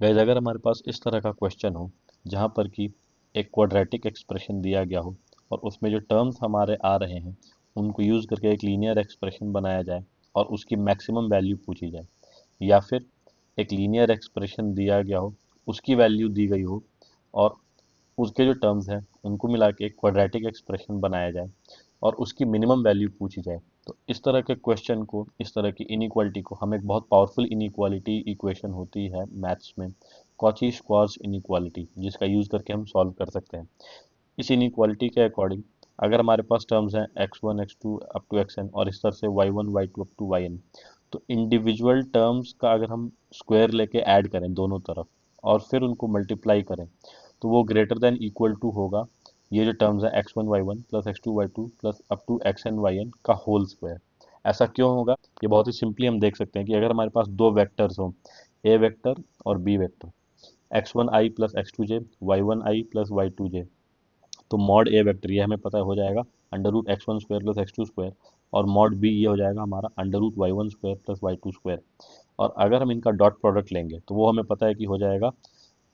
Guys अगर हमारे पास इस तरह का क्वेश्चन हो जहाँ पर कि एक क्वाड्रेटिक एक्सप्रेशन दिया गया हो और उसमें जो टर्म्स हमारे आ रहे हैं उनको यूज़ करके एक लीनियर एक्सप्रेशन बनाया जाए और उसकी मैक्सिमम वैल्यू पूछी जाए, या फिर एक लीनियर एक्सप्रेशन दिया गया हो, उसकी वैल्यू दी गई हो और उसके जो टर्म्स हैं उनको मिला के एक क्वाड्रेटिक एक्सप्रेशन बनाया जाए और उसकी मिनिमम वैल्यू पूछी जाए। तो इस तरह के क्वेश्चन को, इस तरह की इनइक्वालिटी को, हम एक बहुत पावरफुल इनइक्वालिटी इक्वेशन होती है मैथ्स में, कॉची स्क्वार्ट्ज इनइक्वालिटी, जिसका यूज़ करके हम सॉल्व कर सकते हैं। इस इनइक्वालिटी के अकॉर्डिंग अगर हमारे पास टर्म्स हैं x1 x2 up to xn और इस तरह से y1 y2 up to yn, तो इंडिविजुअल टर्म्स का अगर हम स्क्वायर लेके ऐड करें दोनों तरफ और फिर उनको मल्टीप्लाई करें तो वो ग्रेटर देन इक्वल टू होगा ये जो टर्म्स है x1 y1 plus x2 y2 plus up to xn yn का होल स्क्वायर। ऐसा क्यों होगा? ये बहुत ही सिंपली हम देख सकते हैं कि अगर हमारे पास दो वेक्टर्स हों, ए वेक्टर और B vector, x1i plus x2j, y1i plus y2j, तो मॉड ए वेक्टर ये हमें पता हो जाएगा under root x one square plus x two square, और मॉड बी ये हो जाएगा हमारा under root y one square plus y two square. और अगर हम इनका डॉट प्रोडक्ट लेंगे तो वो हमें पता है कि हो जाएगा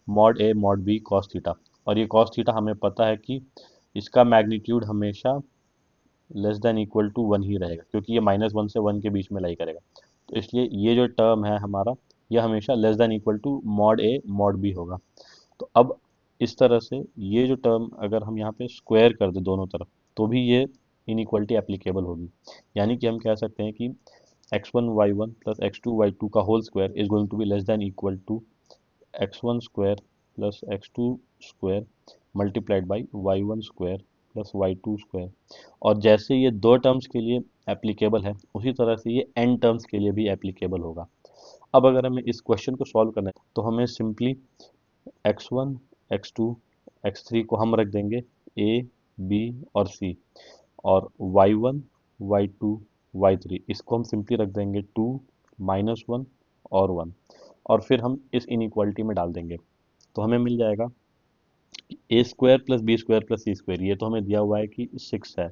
mod A mod B cos theta. और ये कॉस थीटा हमें पता है कि इसका मैग्नीट्यूड हमेशा less than equal to one ही रहेगा, क्योंकि ये -1 से 1 के बीच में लाई करेगा। तो इसलिए ये जो टर्म है हमारा, यह हमेशा less than equal to mod A mod B होगा। तो अब इस तरह से ये जो टर्म अगर हम यहाँ पे स्क्वायर कर दें दोनों तरफ तो भी ये इनइक्वालिटी एप्लीकेबल होगी। यानी कि हम कह सकते हैं कि x1 y1 plus x2 y2 का whole square is going to be less than equal to x1 square plus x2 square multiplied by y1 square plus y2 square. और जैसे ये दो टर्म्स के लिए एप्लीकेबल है उसी तरह से ये n टर्म्स के लिए भी एप्लीकेबल होगा। अब अगर हमें इस क्वेश्चन को सॉल्व करना है तो हमें सिंपली x1 x2 x3 को हम रख देंगे a b और c, और y1 y2 y3 इसको हम सिंपली रख देंगे 2 -1 और 1, और फिर हम इस इनइक्वालिटी में डाल देंगे। तो हमें मिल जाएगा A square plus B square plus C square, ये तो हमें दिया हुआ है कि 6 है।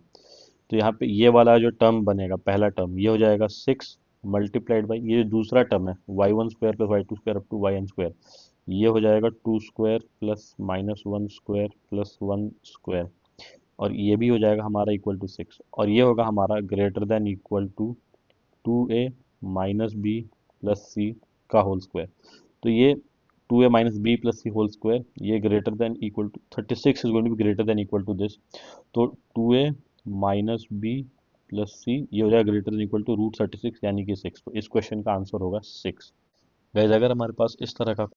तो यहाँ पे ये वाला जो टर्म बनेगा, पहला टर्म, ये हो जाएगा 6 मल्टीप्लाइड बाई ये जो दूसरा टर्म है y1 square plus y2 square up to yn square, ये हो जाएगा 2 square plus -1 square plus 1 square, और ये भी हो जाएगा हमारा इक्वल टू 6, और ये होगा हमारा greater than equal to 2a minus B plus C का होल स्क्वायर। तो ये 2a minus B plus C whole square ये greater than equal to 36 is going to be greater than equal to this. तो 2a minus B plus C ये हो जाएगा greater than equal to root 36 यानी कि 6। तो इस क्वेश्चन का आंसर होगा 6। गाइस अगर हमारे पास इस तरह का